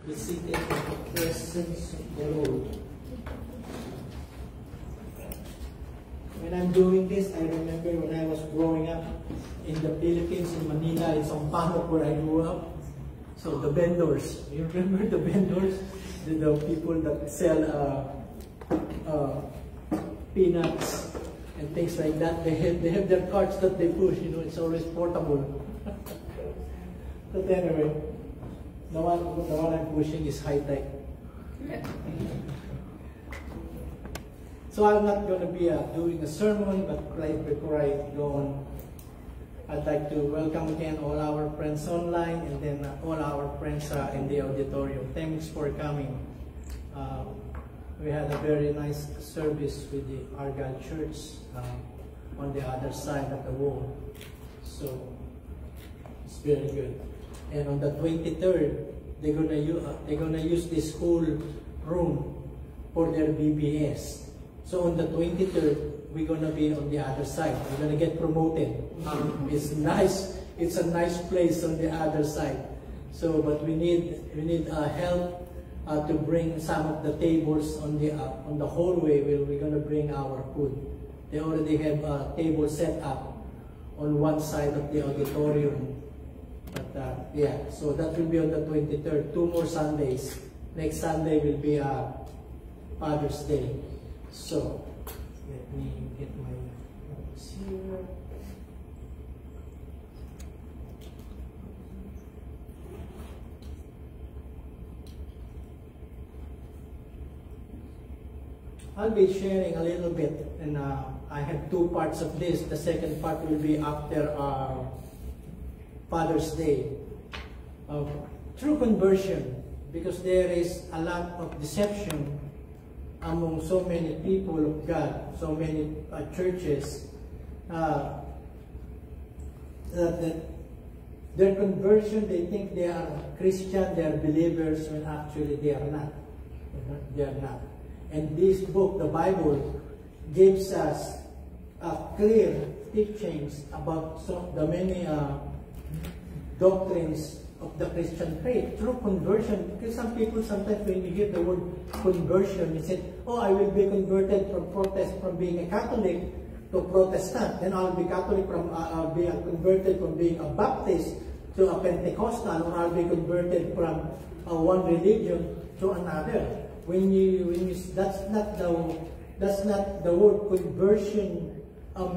Be seated in the presence of the Lord. When I'm doing this, I remember when I was growing up in the Philippines, in Manila, in Sampaloc, where I grew up. So the vendors, you remember the vendors? The people that sell peanuts and things like that. They have their carts that they push. You know, it's always portable. But anyway, the one I'm pushing is high tech. So I'm not going to be doing a sermon, but right before I go on, I'd like to welcome again all our friends online and then all our friends in the auditorium. Thanks for coming. We had a very nice service with the Argyle Church on the other side of the wall. So it's very good. And on the 23rd, they're gonna use this whole room for their BBS. So on the 23rd, we're gonna be on the other side. We're gonna get promoted. It's nice. It's a nice place on the other side. So, but we need help to bring some of the tables on the hallway where we're gonna bring our food. They already have a table set up on one side of the auditorium. But yeah, so that will be on the 23rd. 2 more Sundays. Next Sunday will be Father's Day. So let me get my notes here. I'll be sharing a little bit, and I have 2 parts of this. The second part will be after Father's Day. True conversion, because there is a lot of deception among so many people of God, so many churches, that their conversion, they think they are Christian, they are believers, when actually they are not. They are not. And this book, the Bible, gives us clear teachings about the many doctrines of the Christian faith. True conversion, because some people sometimes when you hear the word conversion, you say, oh, I will be converted from being a Catholic to Protestant. Then I'll be Catholic I'll be converted from being a Baptist to a Pentecostal, or I'll be converted from one religion to another. That's not the word conversion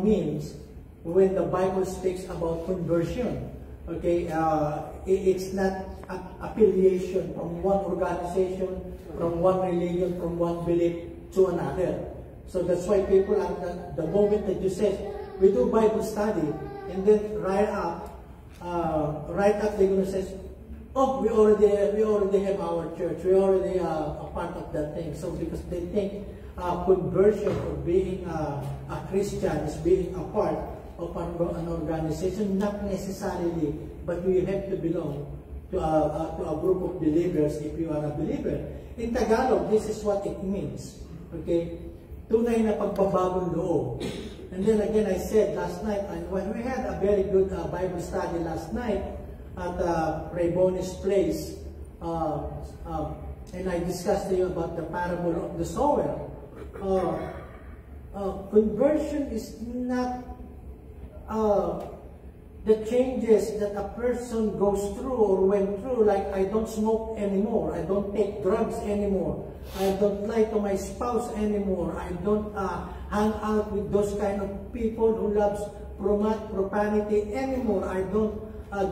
means when the Bible speaks about conversion. Okay, it's not affiliation from one organization, from one religion, from one belief to another. So that's why people, at the moment that you say, we do Bible study, and then right up they're going to say, oh, we already have our church, we already are a part of that thing. So because they think conversion or being a Christian is being a part of an organization, not necessarily, but you have to belong to a group of believers if you are a believer. In Tagalog, this is what it means. Okay? Tunay na pagbabagong loob. And then again, I said last night, and when we had a very good Bible study last night at Ray Bonnie's place, and I discussed to you about the parable of the sower. Conversion is not the changes that a person goes through or went through, like I don't smoke anymore, I don't take drugs anymore, I don't lie to my spouse anymore, I don't hang out with those kind of people who loves profanity anymore, I don't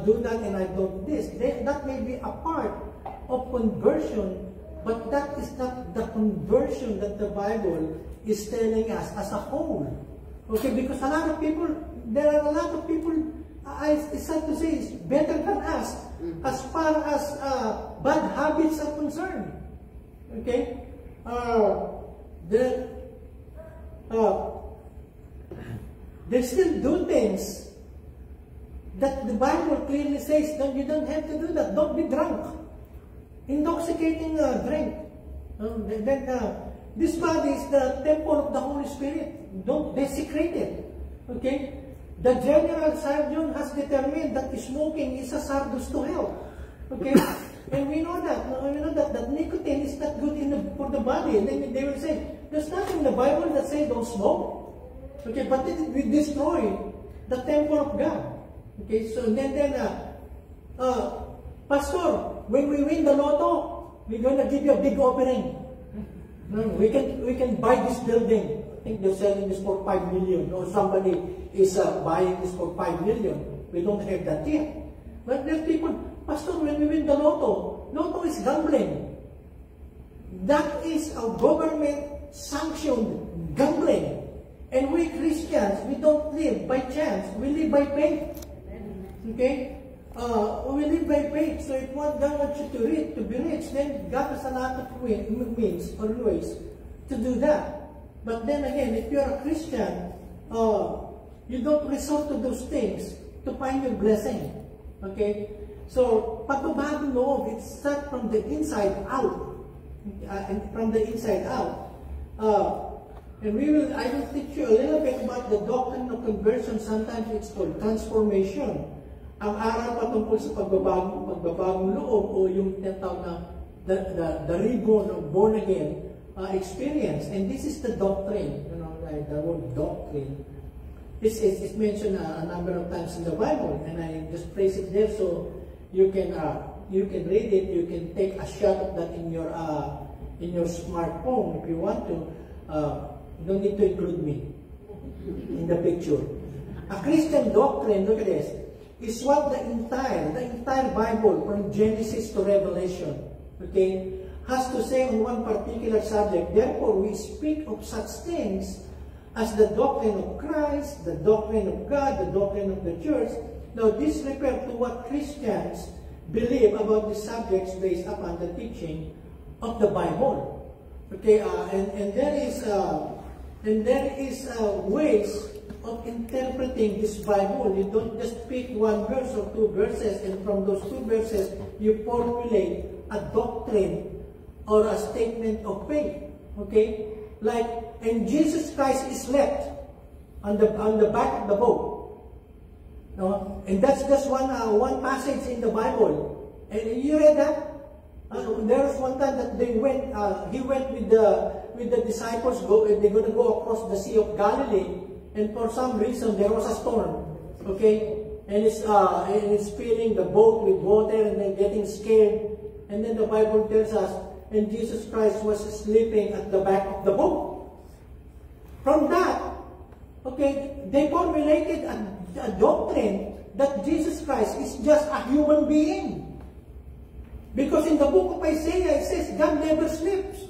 do that and I don't this. That may be a part of conversion, but that is not the conversion that the Bible is telling us as a whole. Okay, because there are a lot of people, it's sad to say, is better than us as far as bad habits are concerned. Okay? They still do things that the Bible clearly says that you don't have to do that. Don't be drunk. Intoxicating drink. This body is the temple of the Holy Spirit. Don't desecrate it. Okay? The general surgeon has determined that smoking is a sardus to health. Okay? And we know that. body. And then they will say, there's nothing in the Bible that says don't smoke. Okay, but then we destroy the temple of God. Okay, so then Pastor, when we win the lotto, we're going to give you a big offering. We can buy this building. I think they're selling this for 5 million, or somebody is buying this for 5 million. We don't have that yet. But there's people, Pastor, when we win the lotto is gambling. That is a government-sanctioned gambling. And we Christians, we don't live by chance. We live by faith. Okay? We live by faith. So if God wants you to be rich, then God has a lot of means or ways to do that. But then again, if you're a Christian, you don't resort to those things to find your blessing. Okay? So, pagbabagong loob, it's start from the inside out. And from the inside out. And I will teach you a little bit about the doctrine of conversion. Sometimes it's called transformation. Ang aral patungkol sa pagbabagong loob o yung tinatawag na the reborn or born again experience. And this is the doctrine. You know, like the word doctrine. It's mentioned a number of times in the Bible, and I just place it there so you can read it. You can take a shot of that in your smartphone if you want to. You don't need to include me in the picture. A Christian doctrine, look at this, is what the entire Bible from Genesis to Revelation, okay, has to say on one particular subject. Therefore, we speak of such things as the doctrine of Christ, the doctrine of God, the doctrine of the church. Now, this refers to what Christians believe about the subjects based upon the teaching of the Bible. Okay, and there is ways of interpreting this Bible. You don't just pick one verse or two verses, and from those two verses, you formulate a doctrine or a statement of faith. Okay, like, and Jesus Christ is left on the back of the boat. No, and that's just one passage in the Bible. And you read that? There was one time that he went with the disciples. They're going to go across the Sea of Galilee, and for some reason there was a storm. Okay, and it's filling the boat with water, and then getting scared. And then the Bible tells us, and Jesus Christ was sleeping at the back of the boat. From that, okay, they formulated a doctrine that Jesus Christ is just a human being. Because in the book of Isaiah, it says God never sleeps.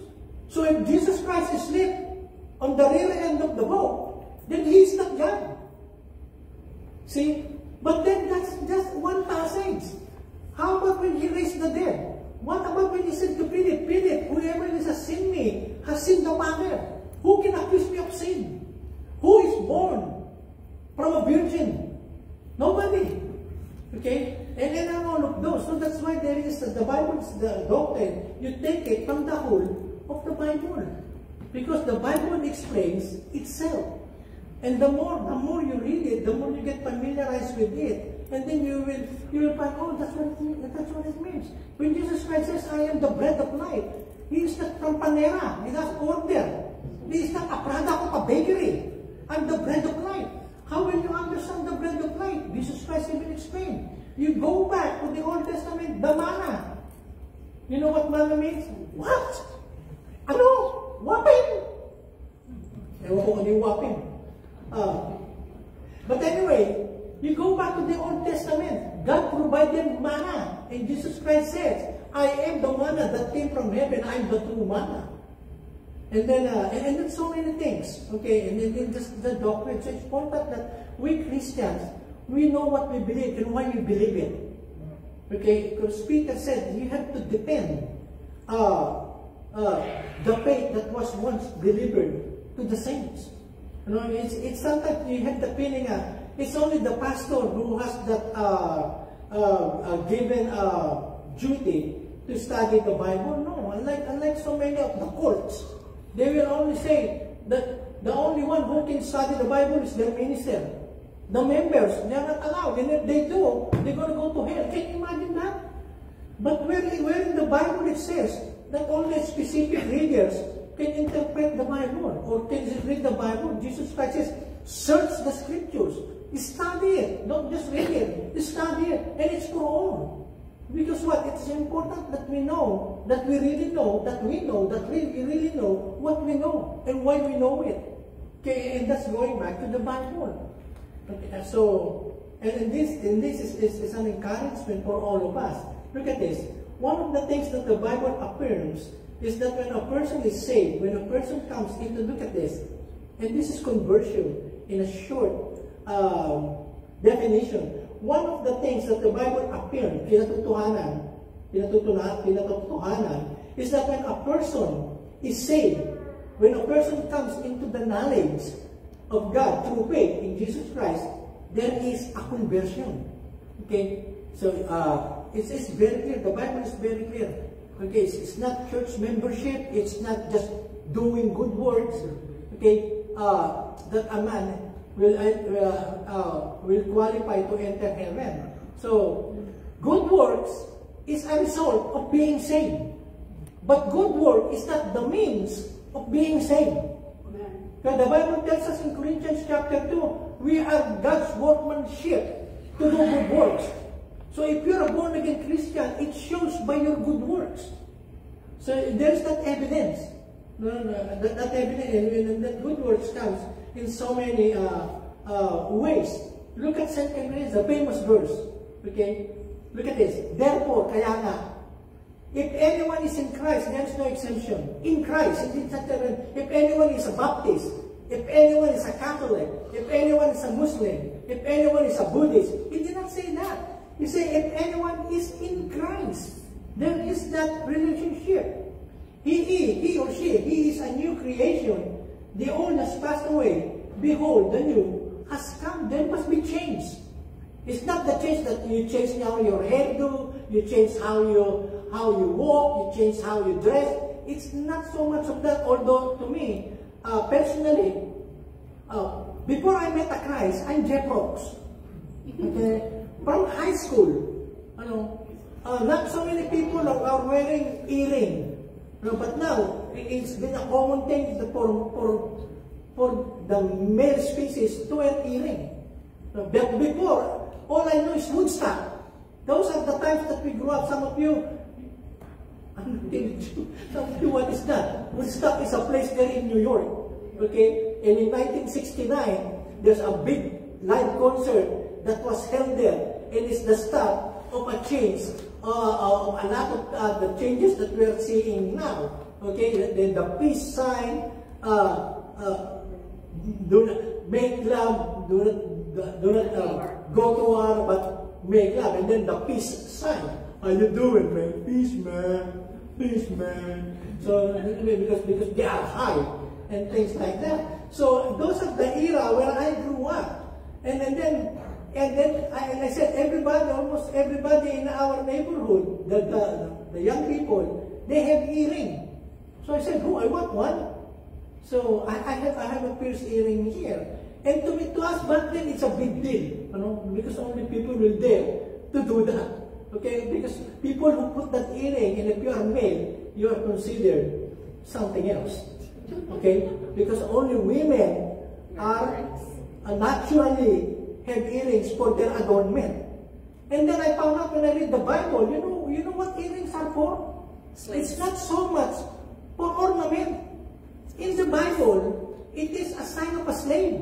So if Jesus Christ is asleep on the rear end of the boat, then He is not God. See? But then that's just one passage. How about when He raised the dead? What about when He said to Philip, Philip, whoever has seen me has seen the Father. Who can accuse me of sin? Who is born from a virgin? Nobody. Okay? And then all of those. So that's why there is the Bible's the doctrine. You take it from the whole of the Bible. Because the Bible explains itself. And the more you read it, the more you get familiarized with it. And then you will find, oh, that's what it means. When Jesus Christ says, I am the bread of life, He is not from Panera. He has order. He is not a product of a bakery. I'm the bread of life. How will you understand the bread of life? Jesus Christ even explained. You go back to the Old Testament, the manna. You know what manna means? What? Ano? Wapin? Ewan ko ano yung wapin. But anyway, you go back to the Old Testament. God provided manna. And Jesus Christ says, I am the manna that came from heaven. I am the true manna. And then, and then so many things. Okay, and then just the doctrine. So it's important that we Christians, we know what we believe and why we believe it. Okay, because Peter said, you have to defend the faith that was once delivered to the saints. You know, it's sometimes you have the feeling it's only the pastor who has that given duty to study the Bible. No, unlike so many of the cults, they will only say that the only one who can study the Bible is their minister. The members, they are not allowed. And if they do, they're going to go to hell. Can you imagine that? But where in the Bible it says, not only specific readers can interpret the Bible or can read the Bible. Jesus Christ says, search the scriptures. Study it. Don't just read it. Study it. And it's for all. Because what? It's important that we know, that we really know, that we know, that we really know what we know and why we know it. Okay, and that's going back to the Bible. Okay, so, and this is an encouragement for all of us. Look at this. One of the things that the Bible affirms is that when a person is saved, when a person comes into, look at this, and this is conversion in a short definition. One of the things that the Bible affirms, pinatutuhanan, is that when a person is saved, when a person comes into the knowledge of God through faith in Jesus Christ, there is a conversion. Okay? So, it's very clear. The Bible is very clear. Okay? It's not church membership. It's not just doing good works. Okay? That a man will qualify to enter heaven. So, good works is a result of being saved. But good work is not the means of being saved. Because the Bible tells us in Corinthians chapter 2, we are God's workmanship to do good works. So if you're a born-again Christian, it shows by your good works. So there's that evidence. That evidence, and that good works comes in so many ways. Look at 2 Corinthians, the famous verse. Okay? Look at this. Therefore, kaya nga, if anyone is in Christ, there is no exemption. In Christ, if anyone is a Baptist, if anyone is a Catholic, if anyone is a Muslim, if anyone is a Buddhist, he did not say that. He said, if anyone is in Christ, there is that relationship. He or she is a new creation. The old has passed away. Behold, the new has come. There must be change. It's not the change that you change now your hairdo, you change how you walk, you change how you dress. It's not so much of that. Although to me, personally, before I met Christ, I'm Jeff Rocks. Okay? From high school, not so many people are wearing earring. But now, it's been a common thing for the male species to wear earring. But before, all I know is Woodstock. Those are the times that we grew up. Some of you, what is that? Woodstock is a place there in New York. Okay? And in 1969, there's a big live concert that was held there. And it's the start of a change, of a lot of the changes that we are seeing now. Okay? Then the peace sign, do not make love, do not go to war, but make love. And then the peace sign. How you doing, man? Peace, man. Peace, man. So, because they are high and things like that. So, those are the era where I grew up. And then I said, almost everybody in our neighborhood, the young people, they have earring. So I said, I want one. So I have a pierced earring here. And to us back then, it's a big deal, because only people will dare to do that. Okay, because people who put that earring, and if you are male, you are considered something else. Okay, because only women are naturally have earrings for their adornment. And then I found out when I read the Bible, you know what earrings are for? It's not so much for ornament. In the Bible, it is a sign of a slave.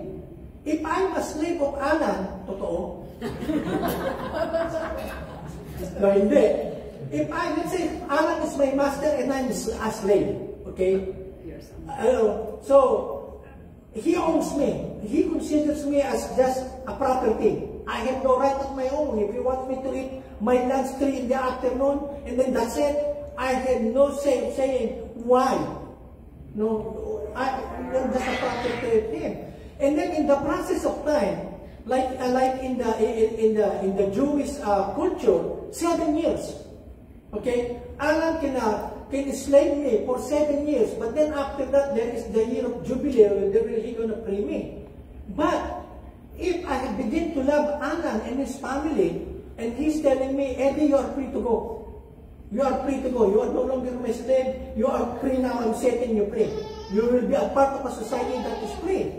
If I'm a slave of Alan, totoo. No, hindi. Let's say, Alan is my master and I'm a slave. Okay? So, he owns me. He considers me as just a property. I have no right of my own. If you want me to eat my lunch tree in the afternoon, and then that's it, I have no say saying why. No, I'm just a property of him. And then in the process of time, like in the Jewish culture, 7 years. Okay, Alan can enslave me for 7 years, but then after that there is the year of Jubilee, where he's going to free me. But if I begin to love Alan and his family, and he's telling me, Eddie, you are free to go. You are free to go. You are no longer my slave. You are free now. I'm setting you free. You will be a part of a society that is free.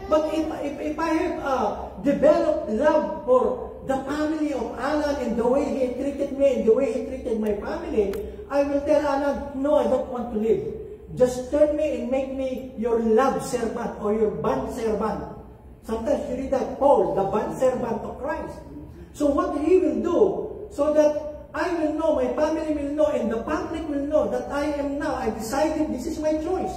But if I have developed love for the family of Alan and the way he treated me and the way he treated my family, I will tell Alan, no, I don't want to live. Just turn me and make me your love servant or your bond servant. Sometimes you read that Paul, the bond servant of Christ. So what he will do, so that I will know, my family will know, and the public will know that I am now, I decided this is my choice.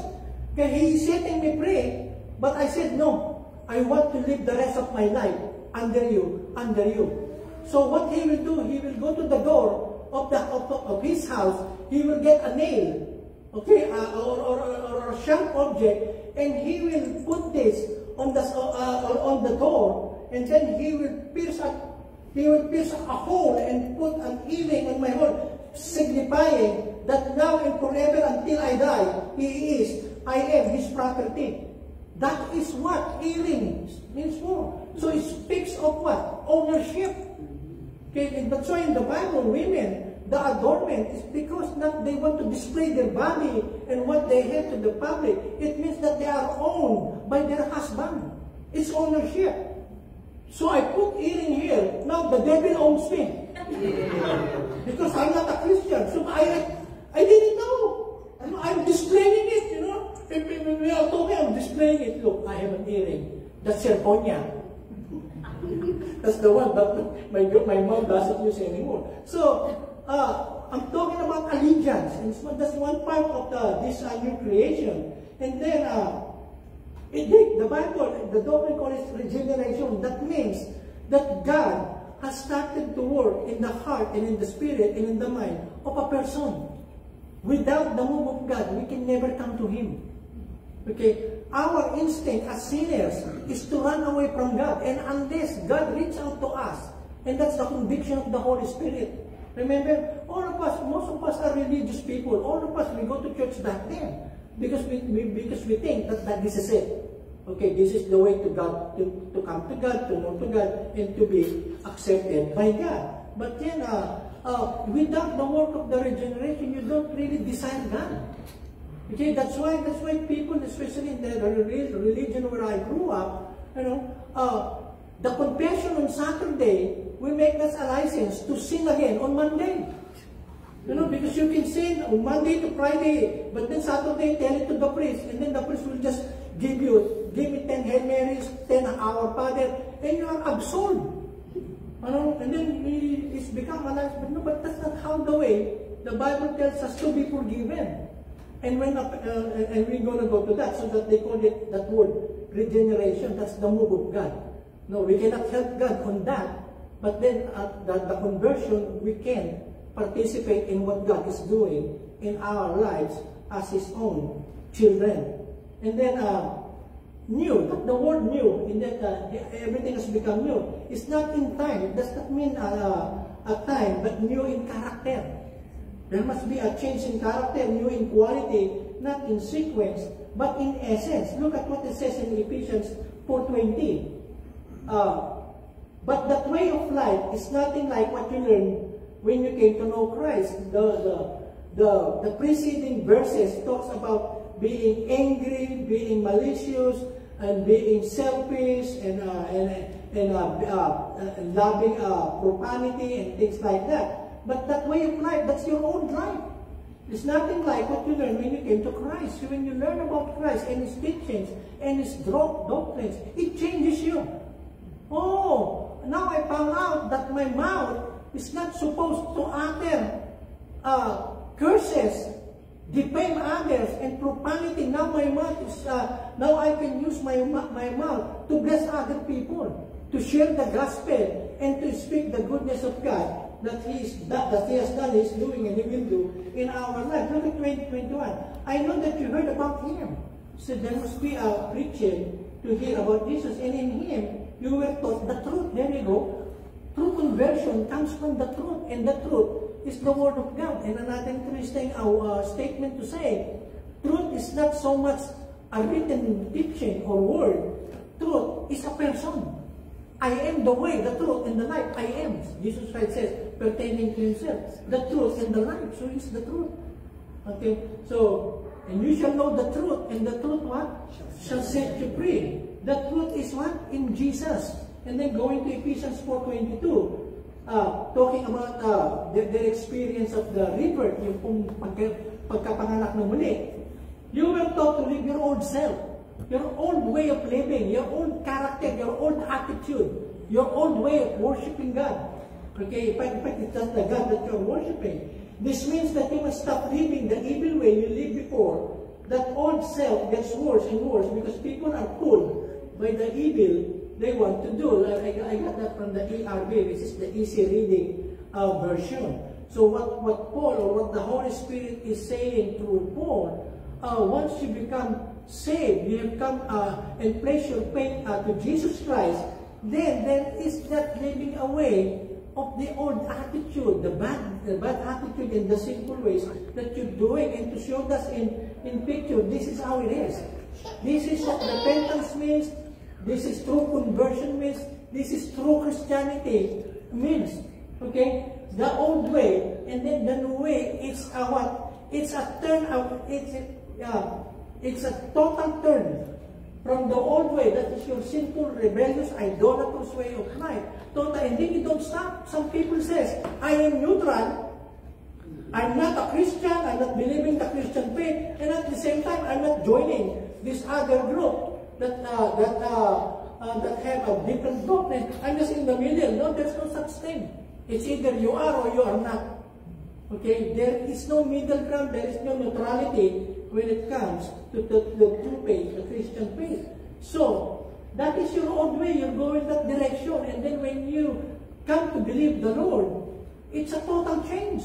Okay, he is setting me free, but I said, no, I want to live the rest of my life under you, under you. So what he will do, he will go to the door of his house, he will get a nail, okay, or a sharp object, and he will put this on the door, and then he will pierce a hole and put an healing on my hole, signifying that now and forever until I die, I am his property. That is what healing means for. So it speaks of what? Ownership. Okay, that's why in the Bible, women, the adornment is because not they want to display their body and what they have to the public. It means that they are owned by their husband. It's ownership. So I put healing here. Now the devil owns me. Because I'm not a Christian. So I didn't know. I'm displaying it, you know. If we are talking, I'm displaying it. Look, I have an earring. That's zirconia. That's the one that my mom doesn't use anymore. So, I'm talking about allegiance. And so that's one part of this new creation. And then, the Bible, the doctrine calls it regeneration. That means that God has started to work in the heart and in the spirit and in the mind of a person. Without the move of God, we can never come to Him. Okay? Our instinct as sinners is to run away from God. And unless God reaches out to us, and that's the conviction of the Holy Spirit. Remember, all of us, most of us are religious people. All of us, we go to church back then. Because we think that this is it. Okay, this is the way to God, to come to God, to know to God, and to be accepted by God. But then, without the work of the regeneration, you don't really desire God. Okay, that's why people, especially in the religion where I grew up, you know, the confession on Saturday will make us a license to sin again on Monday. You know, because you can sin on Monday to Friday, but then Saturday tell it to the priest, and then the priest will just give me 10 Hail Marys, 10 Our Father, and you are absolved. And then it's become a life, but that's not how the way the Bible tells us to be forgiven. And when and we're going to go to that, so that they call it that word regeneration. That's the move of God. No, we cannot help God on that, but then at the conversion, we can participate in what God is doing in our lives as His own children. And then new, the word new, in that everything has become new. It's not in time. It does not mean a time, but new in character. There must be a change in character, new in quality, not in sequence, but in essence. Look at what it says in Ephesians 4:20. But that way of life is nothing like what you learned when you came to know Christ. The preceding verses talks about being angry, being malicious, and being selfish, and loving profanity and things like that. But that way of life, that's your own life. It's nothing like what you learned when you came to Christ. When you learn about Christ and His teachings and His doctrines, it changes you. Oh, now I found out that my mouth is not supposed to utter curses, defame others, and profanity. Now my mouth is, now I can use my mouth to bless other people, to share the gospel, and to speak the goodness of God that He has done, He's doing, and He will do in our life. Look at 2021. I know that you heard about Him. So there must be a preaching to hear about Jesus, and in Him you were taught the truth. There you go. True conversion comes from the truth, and the truth is the Word of God. And another interesting statement to say, truth is not so much a written teaching or word. Truth is a person. I am the way, the truth, and the life. I am. Jesus Christ says, pertaining to himself. The truth and the life. So it's the truth. Okay? So, and you shall know the truth, and the truth what? Shall set you free. The truth is what? In Jesus. And then going to Ephesians 4:22, talking about their experience of the rebirth, yung pagkapanganak na muli. You were taught to live your old self, your old way of living, your old character, your old attitude, your old way of worshiping God. Okay, in fact, it's just the God that you're worshiping. This means that you must stop living the evil way you lived before. That old self gets worse and worse because people are pulled by the evil they want to do. I got that from the ERV, which is the easy reading version. So what Paul, or what the Holy Spirit is saying through Paul, once you become saved, you have come and place your faith to Jesus Christ, then there is that living away of the old attitude, the bad attitude and the sinful ways that you're doing, and to show us in picture, this is how it is. This is what repentance means. This is true conversion means. This is true Christianity means. Okay? The old way and then the new way, it's a what? It's a turn out. It's a total turn from the old way, that is your sinful, rebellious, idolatrous way of life. Total, and then you don't stop. Some people says, I am neutral. I'm not a Christian. I'm not believing the Christian faith, and at the same time, I'm not joining this other group that have a different doctrine. I'm just in the middle. No, there's no such thing. It's either you are or you are not. Okay? There is no middle ground. There is no neutrality when it comes to the true faith, the Christian faith. So, that is your old way. You're going that direction. And then when you come to believe the Lord, it's a total change.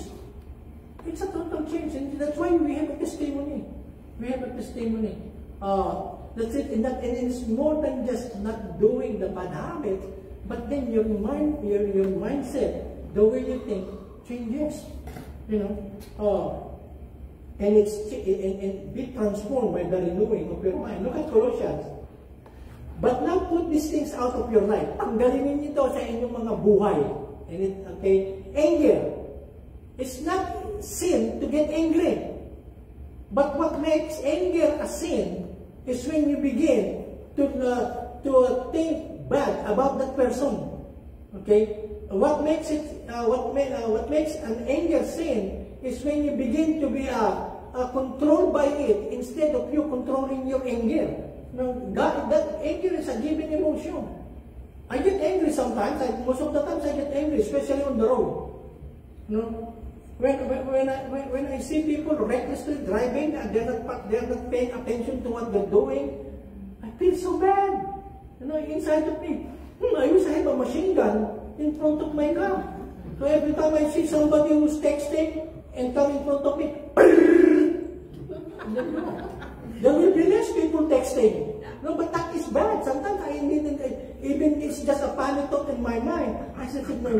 It's a total change. And that's why we have a testimony. We have a testimony. That's it. And it's more than just not doing the bad habit, but then your mind, your mindset, the way you think, changes. You know, and be transformed by the renewing of your mind. Look at Colossians. But now put these things out of your life. Tanggalin niyo sa inyong mga buhay. Okay? Anger. It's not sin to get angry. But what makes anger a sin is when you begin to think bad about that person. Okay? What makes an anger sin is when you begin to be controlled by it instead of you controlling your anger. That anger is a given emotion. I get angry sometimes. Most of the times I get angry, especially on the road. You know, when I see people recklessly driving and they're not paying attention to what they're doing, I feel so bad. You know, inside of me, I wish I have a machine gun in front of my car. So every time I see somebody who's texting and come in front of me, there will be less people texting. No, but that is bad. Sometimes even it's just a panic thought in my mind. I said, no,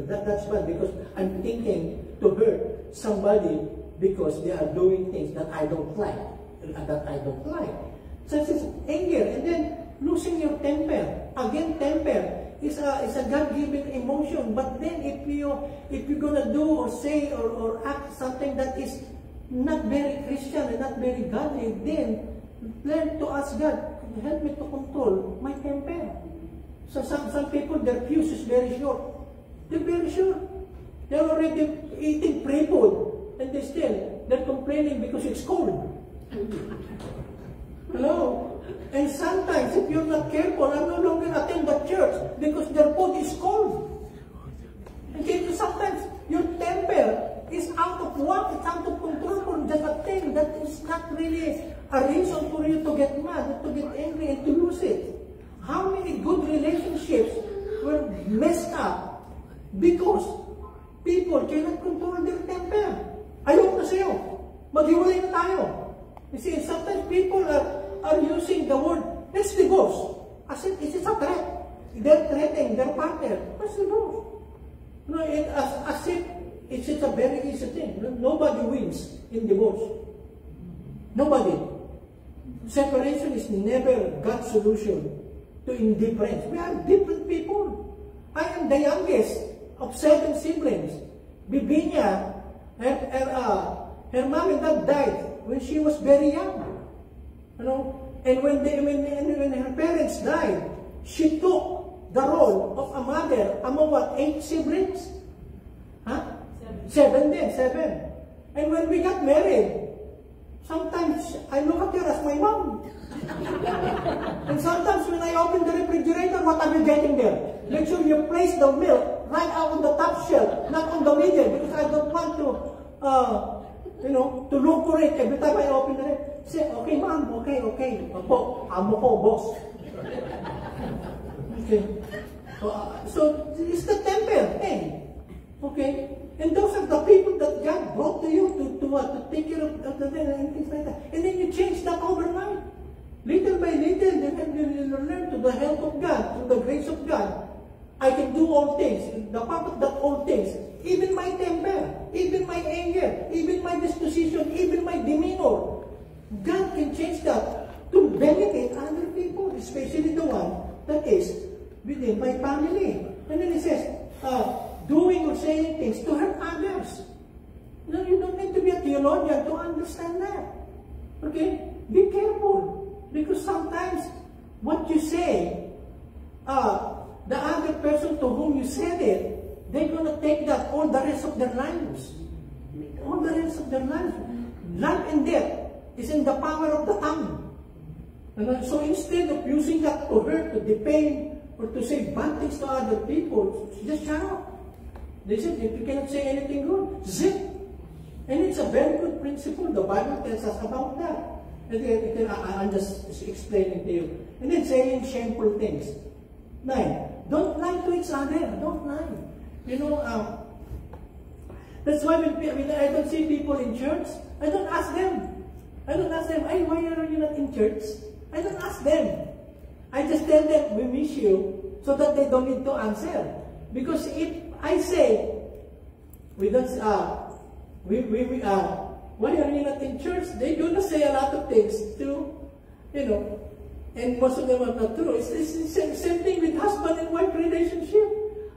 that's bad because I'm thinking to hurt somebody because they are doing things that I don't like. So it's anger, and then losing your temper. Again, temper is a God-given emotion. But then if you're gonna do or say or act something that is not very Christian and not very godly, then learn to ask God, help me to control my temper. So some people, their fuse is very short. They're very short. They're already eating pre-food, and they're complaining because it's cold. Hello? And sometimes, if you're not careful, I no longer attend the church because their food is cold. Okay, sometimes your temper is out of whack, it's out of control for just a thing that is not really a reason for you to get mad, to get angry, and to lose it. How many good relationships were messed up because people cannot control their temper? Ayok na sa'yo. Maghiwalay na tayo. You see, sometimes people are using the word, let's divorce, as if it's a threat. They're threatening their partner. Let's divorce. No, as if it's a very easy thing. Nobody wins in divorce. Nobody. Separation is never God's solution to indifference. We are different people. I am the youngest of 7 siblings. Bibinia, her mom and dad died when she was very young. You know, and when her parents died, she took the role of a mother among 8 siblings? Huh? 7 din, 7. And when we got married, sometimes I look at her as my mom. And sometimes when I open the refrigerator, what are you getting there? Make sure you place the milk right out on the top shelf, not on the middle, because I don't want to, to look for it every time I open the refrigerator. Say, okay, mom, okay. Opo, amo ko, boss. Okay. So it's the temper thing. Okay? And those are the people that God brought to you to take care of the and things like that. And then you change that overnight. Little by little, you learn to the help of God, to the grace of God. I can do all things. The part of that all things, even my temper, even my anger, even my disposition, even my demeanor, God can change that to benefit other people, especially the one that is within my family. And then it says, doing or saying things to hurt others. No, you don't need to be a theologian to understand that. Okay? Be careful. Because sometimes what you say, the other person to whom you said it, they're going to take that all the rest of their lives. All the rest of their lives. Life and death is in the power of the tongue. And so instead of using that to hurt, to defame, or to say bad things to other people, just shut up. They said, if you cannot say anything good, zip. And it's a very good principle. The Bible tells us about that. And I'm just explaining to you. And then saying shameful things. 9. Don't lie to each other. Don't lie. You know, that's why when I don't see people in church, I don't ask them. Hey, why are you not in church? I don't ask them. I just tell them, we miss you, so that they don't need to answer. Because if I say, why are you not in church? They're going to say a lot of things to, and most of them are not true. It's the same thing with husband and wife relationship.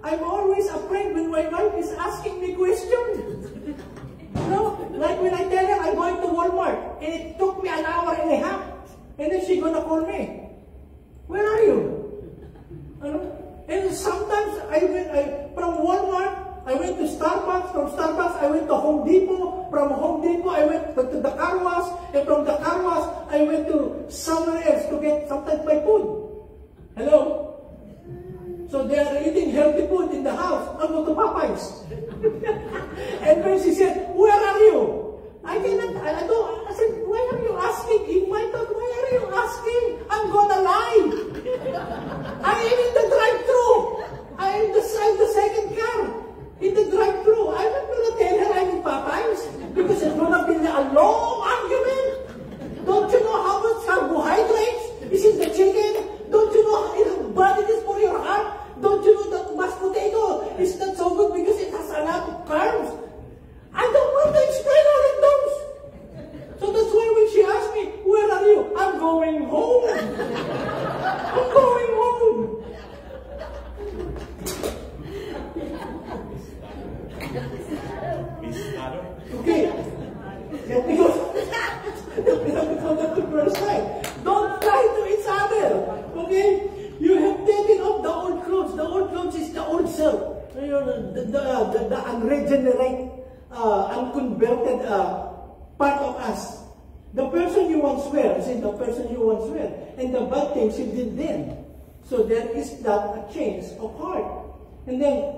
I'm always afraid when my wife is asking me questions. Like when I tell her I'm going to Walmart, and it took me an hour and a half, and then she's gonna call me. Where are you? And sometimes from Walmart, I went to Starbucks. From Starbucks, I went to Home Depot. From Home Depot, I went to the car wash. And from the car wash, I went to somewhere else to get sometimes my food. Hello? So they are eating healthy food in the house. I'll go to Popeyes. And when she said, where are you? I said, why are you asking? In my thought, why are you asking? I'm gonna lie. I am in the drive-thru. I am the second car in the drive-thru. I'm not gonna tell her I'm in Popeyes because it's gonna be a long argument. Don't you know how much carbohydrates is in the chicken? Don't you know how bad it is for your heart? Don't you know that mashed potato is not so good because it has a lot of carbs? I don't want to explain all of those. So that's why when she asked me, where are you? I'm going home. I'm going home. Okay. Because that's the first time. Don't lie to each other. Okay? You have taken off the old clothes. The old clothes is the old self. The unregenerate, unconverted part of us. The person you once were, the person you once were, and the bad things you did then. So there is that a change of heart. And then,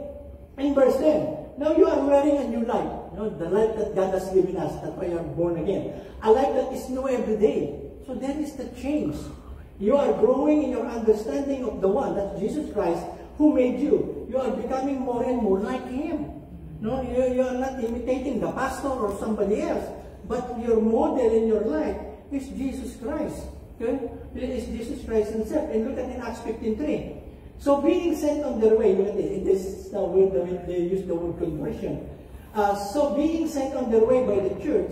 in verse 10, now you are wearing a new life. The life that God has given us, that's why you are born again. A life that is new every day. So there is the change. You are growing in your understanding of the one, that's Jesus Christ, who made you. You are becoming more and more like Him. No, you are not imitating the pastor or somebody else, but your model in your life is Jesus Christ. Okay? It is Jesus Christ Himself. And look at in Acts 15:3. So being sent on their way, look at it. This is the word that they use the word conversion. So being sent on their way by the church,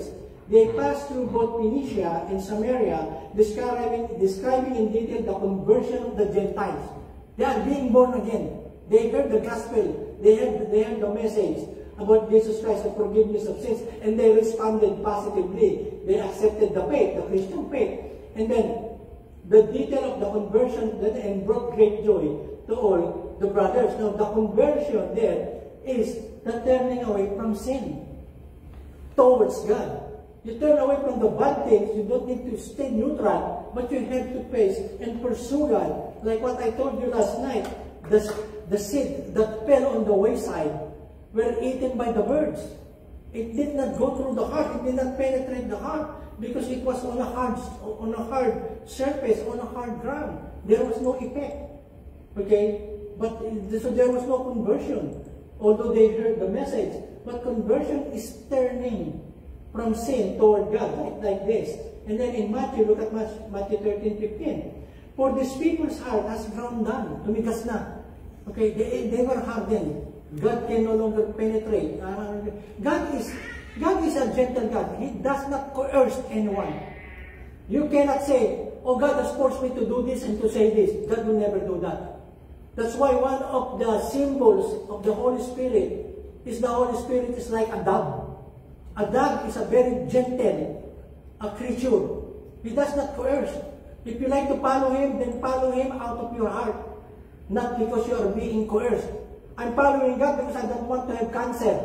they passed through both Phoenicia and Samaria, describing in detail the conversion of the Gentiles. They are being born again. They heard the gospel. They had the message about Jesus Christ, the forgiveness of sins, and they responded positively. They accepted the faith, the Christian faith. And then, the detail of the conversion and brought great joy to all the brothers. Now, the conversion there is the turning away from sin towards God. You turn away from the bad things. You don't need to stay neutral, but you have to face and pursue God. Like what I told you last night, the seed that fell on the wayside were eaten by the birds. It did not go through the heart. It did not penetrate the heart because it was on a hard surface, on a hard ground. There was no effect. Okay? But so there was no conversion, although they heard the message. But conversion is turning from sin toward God, like this. And then in Matthew, look at Matthew 13:15. For these people's heart has grown dull, tumigas na. Okay, they were hardened. God can no longer penetrate. God is a gentle God. He does not coerce anyone. You cannot say, oh, God has forced me to do this and to say this. God will never do that. That's why one of the symbols of the Holy Spirit is the Holy Spirit is like a dove. A dove is a very gentle creature. He does not coerce. If you like to follow Him, then follow Him out of your heart. Not because you are being coerced. I'm following God because I don't want to have cancer.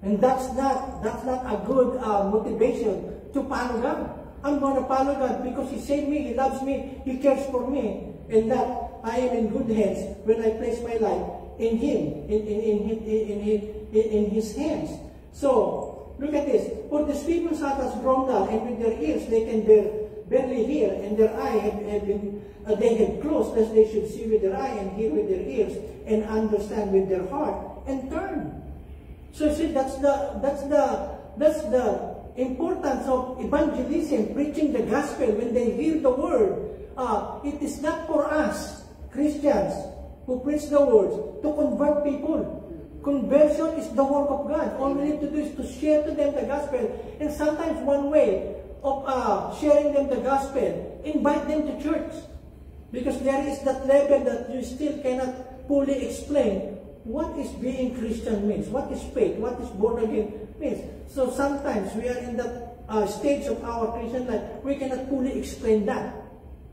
And that's not a good motivation to follow God. I'm going to follow God because He saved me, He loves me, He cares for me, and that I am in good hands when I place my life in Him, in His hands. So, look at this. For these people's heart has grown dull, and with their ears they can barely hear, and their eye they have closed, lest they should see with their eye and hear with their ears, and understand with their heart, and turn. So see, that's the importance of evangelism, preaching the gospel. When they hear the word, it is not for us, Christians, who preach the words, to convert people. Conversion is the work of God. All we need to do is to share to them the gospel. And sometimes one way of sharing them the gospel, invite them to church. Because there is that level that you still cannot fully explain what is being Christian means, what is faith, what is born again means. So sometimes we are in that stage of our Christian life, we cannot fully explain that.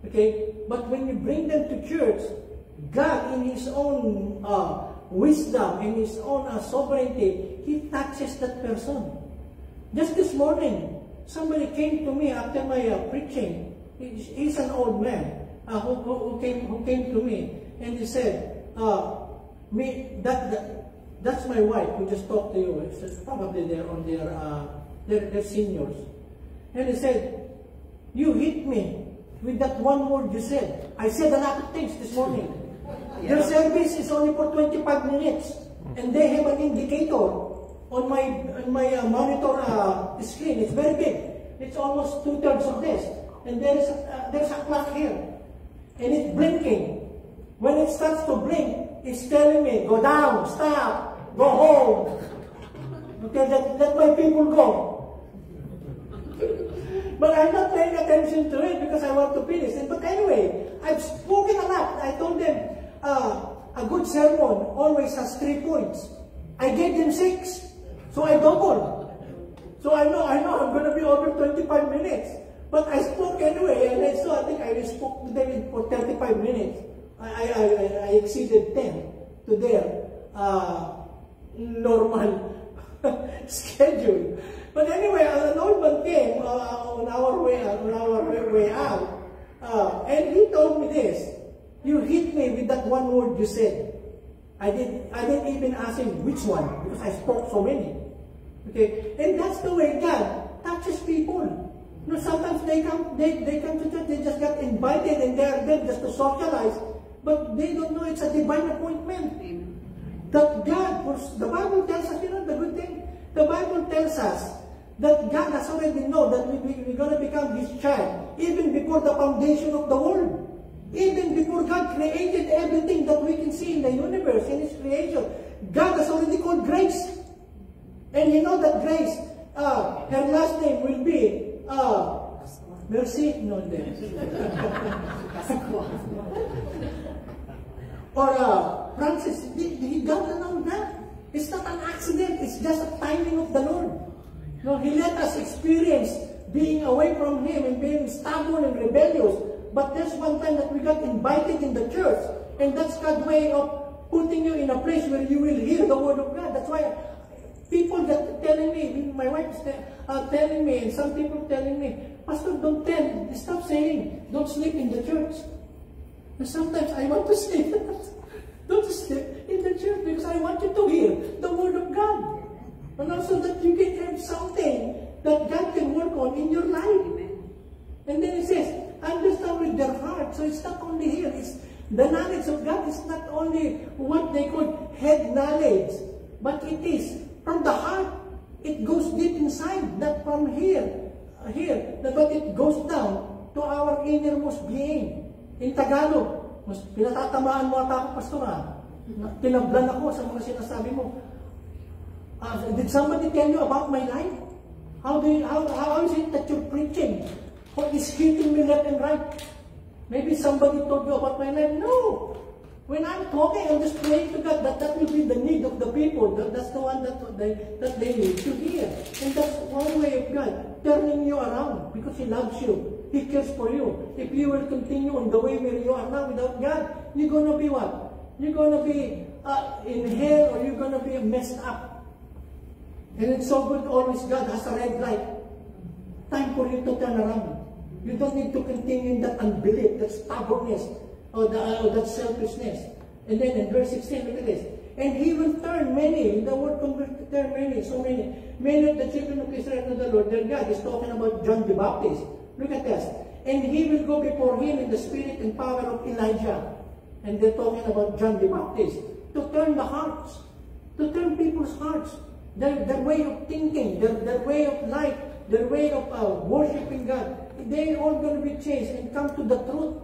Okay? But when you bring them to church, God in His own wisdom, in His own sovereignty, He touches that person. Just this morning, somebody came to me after my preaching. He's an old man who came to me, and he said, that's my wife who just talked to you. It's probably they're on their seniors. And he said, you hit me with that one word you said. I said a lot of things this morning. Their service is only for 25 minutes, and they have an indicator on my monitor screen. It's very big. It's almost 2/3 of this, and there's a clock here, and it's blinking. When it starts to blink, it's telling me, go down, stop, go home. Okay, let my people go. But I'm not paying attention to it because I want to finish it. But anyway, I've spoken a lot. I told them, a good sermon always has 3 points. I gave them 6. So I doubled. So I know I'm going to be over 25 minutes. But I spoke anyway, and I think I spoke to them for 35 minutes. I exceeded 10 to their normal schedule. But anyway, an old man came on our way out, and he told me this: "You hit me with that one word you said." I didn't even ask him which one because I spoke so many. Okay, and that's the way God touches people. You know, sometimes they come to church, they just got invited and they are there just to socialize, but they don't know it's a divine appointment. That God, the Bible tells us, you know, the good thing. The Bible tells us that God has already known that we're going to become His child even before the foundation of the world. Even before God created everything that we can see in the universe, in His creation, God has already called grace. And you know that grace, her last name will be Mercy? No, then. Or branches. God allowed that. It's not an accident. It's just a timing of the Lord. No, He let us experience being away from Him and being stubborn and rebellious. But there's one time that we got invited in the church, and that's God's way of putting you in a place where you will hear the Word of God. That's why people that telling me, my wife is telling me, and some people telling me, Pastor, stop saying, don't sleep in the church. And sometimes I want to sleep. Don't sleep in the church because I want you to hear the Word of God. And also that you can have something that God can work on in your life. And then He says, understand with their heart. So it's not only here. It's the knowledge of God is not only what they call head knowledge, but it is from the heart. It goes deep inside, not from here, but it goes down to our innermost being. In Tagalog, mas pinatatamaan mo ako, Pastor, tinablan ako sa mga sinasabi mo. Did somebody tell you about my life? How is it that you're preaching? What is hitting me left and right? Maybe somebody told you about my life. No! When I'm talking, I'm just praying to God that will be the need of the people. That's the one that they need to hear. And that's one way of God turning you around because He loves you. He cares for you. If you will continue on the way where you are now without God, you're going to be what? You're going to be in hell, or you're going to be messed up. And it's so good always God has a red light. Time for you to turn around. You don't need to continue in that unbelief, that stubbornness, or that selfishness. And then in verse 16, look at this. And He will turn many, the word convert to turn many, so many of the children of Israel to the Lord their God. Is talking about John the Baptist. Look at this. And He will go before Him in the spirit and power of Elijah. And they're talking about John the Baptist. To turn the hearts. To turn people's hearts. Their way of thinking, their way of life, their way of worshiping God. They're all going to be changed and come to the truth.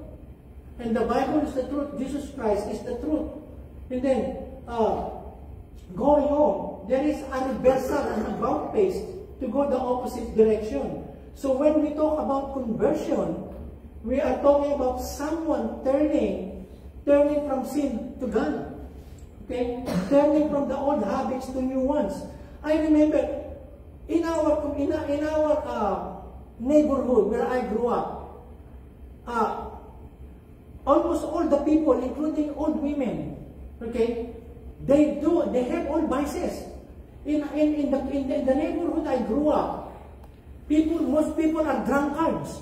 And the Bible is the truth. Jesus Christ is the truth. And then, going on, there is a reversal and about face to go the opposite direction. So when we talk about conversion, we are talking about someone turning from sin to God. Okay? Turning from the old habits to new ones. I remember in our neighborhood where I grew up, almost all the people, including old women, okay, they have all vices. In the neighborhood I grew up, most people are drunkards.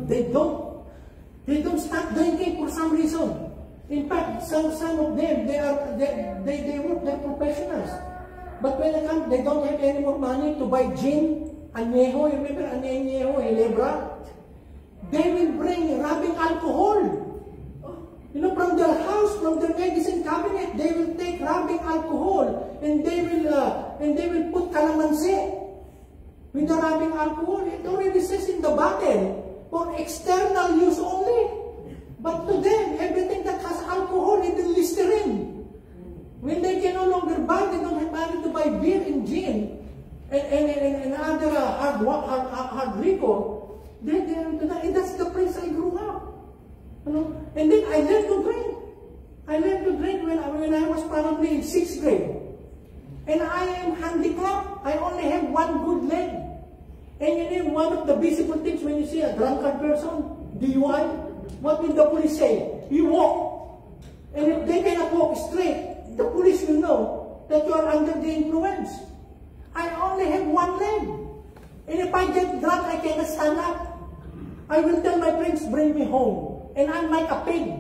They don't stop drinking for some reason. In fact, some of them they work, they're professionals. But when they come, they don't have any more money to buy gin, añejo, you remember añejo, lebra? They will bring rubbing alcohol. You know, from their house, from their medicine cabinet, they will take rubbing alcohol and they will put calamansi with the rubbing alcohol. It already says in the bottle for external use only. But to them, everything that has alcohol is Listerine. When they can no longer buy, they don't have money to buy beer and gin and other hard liquor. And that's the place I grew up. You know? And then I learned to drink. I learned to drink when I was probably in 6th grade. And I am handicapped. I only have one good leg. And you know, one of the visible things when you see a drunkard person, DUI, what will the police say? You walk. And if they cannot walk straight, the police will know that you are under the influence. I only have one leg. And if I get drunk, I cannot stand up. I will tell my friends, bring me home. And I'm like a pig.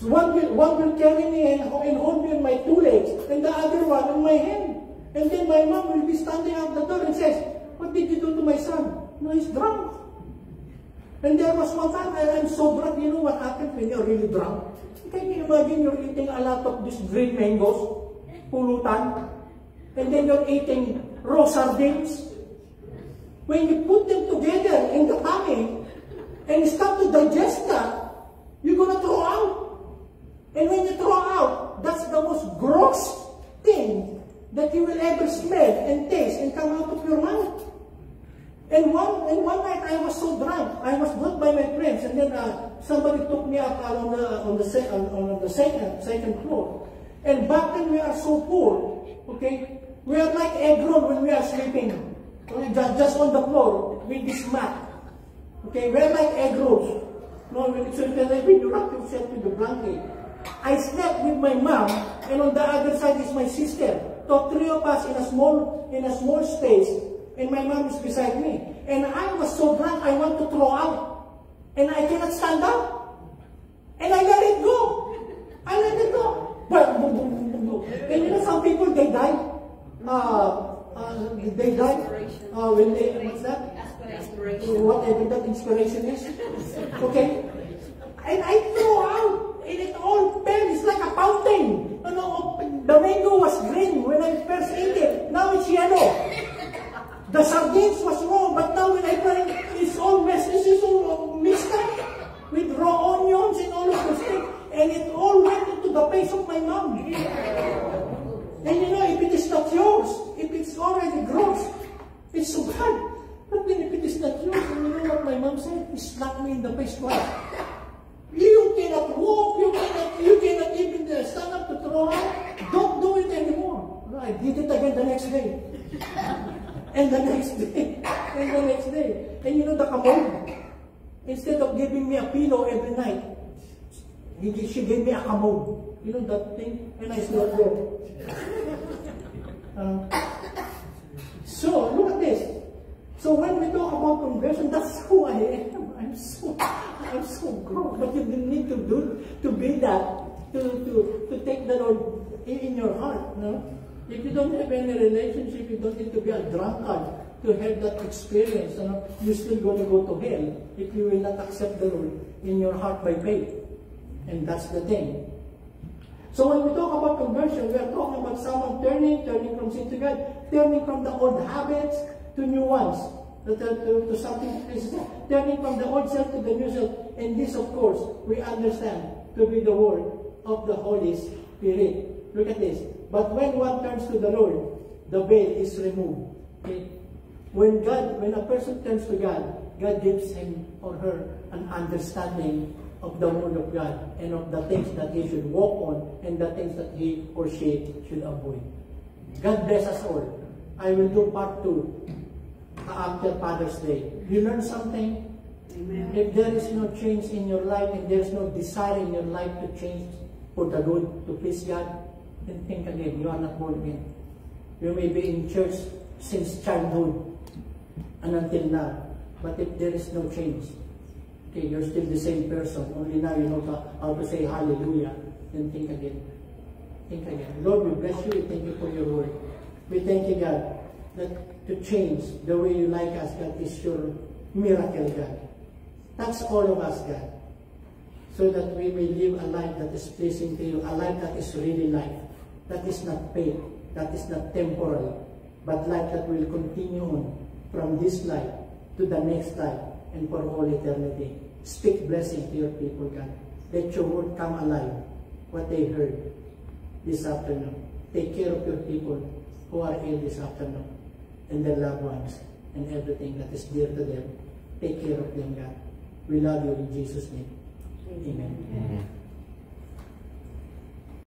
So one will carry me and hold me on my 2 legs, and the other one on my hand. And then my mom will be standing out the door and says, what did you do to my son? No, he's drunk. And there was one time, I'm so drunk, you know what happens when you're really drunk? Can you imagine you're eating a lot of these green mangoes, pulutan, and then you're eating raw sardines? When you put them together in the tummy and start to digest that, you're going to throw out. And when you throw out, that's the most gross thing that you will ever smell and taste and come out of your mouth. And one night I was so drunk. I was brought by my friends, and then somebody took me up on the second floor. And back then we are so poor. Okay, we are like egg roll when we are sleeping. Okay? Just on the floor with this mat. Okay, we are like egg rolls. No, when you wrap yourself with the blanket. I slept with my mom, and on the other side is my sister. So three of us in a small space, and my mom is beside me. And I was so drunk, I want to throw out. And I cannot stand up. And I let it go. I let it go. And you know, some people, they die. When they, what's that? Whatever that inspiration is. Okay? And I throw out. And it all fell. It's like a fountain. You know, the mango was green when I first ate it. Now it's yellow. The sardines was raw, but now when I try, it's all messed. It's all mixed up with raw onions and all of those things. And it all went into the face of my mom. And you know, if it is not yours, if it's already gross, it's so bad. But then if it is not yours, and you know what my mom said? He slapped me in the face twice. You cannot walk, you cannot even stand up to throw out. Don't do it anymore. I did it again the next day. And the next day. And the next day. And you know the commode? Instead of giving me a pillow every night, she gave me a commode. You know that thing? And I slept there. So, look at this. So when we talk about conversion, that's who I am. I'm so grown. But you need to be that, to take the Lord in your heart. No? If you don't have any relationship, you don't need to be a drunkard to have that experience. You know? You're still going to go to hell if you will not accept the Lord in your heart by faith. And that's the thing. So when we talk about conversion, we are talking about someone turning from sin to God, turning from the old habits to new ones, to something, turning from the old self to the new self. And this, of course, we understand to be the word of the Holy Spirit. Look at this. But when one turns to the Lord, the veil is removed. Okay? When a person turns to God, God gives him or her an understanding of the word of God and of the things that he should walk on and the things that he or she should avoid. God bless us all. I will do part 2 after Father's Day. You learn something? Amen. If there is no change in your life and there is no desire in your life to change for the good, to please God, then think again. You are not born again. You may be in church since childhood and until now. But if there is no change, okay, you're still the same person. Only now you know how to say hallelujah. Then think again. Think again. Lord, we bless you. We thank you for your word. We thank you, God, that to change the way you like us, God, is your miracle, God. Touch all of us, God, so that we may live a life that is pleasing to you, a life that is really life, that is not fake, that is not temporal, but life that will continue on from this life to the next life and for all eternity. Speak blessing to your people, God. Let your word come alive, what they heard this afternoon. Take care of your people who are ill this afternoon, and their loved ones, and everything that is dear to them. Take care of them, God. We love you in Jesus' name. Amen. Amen.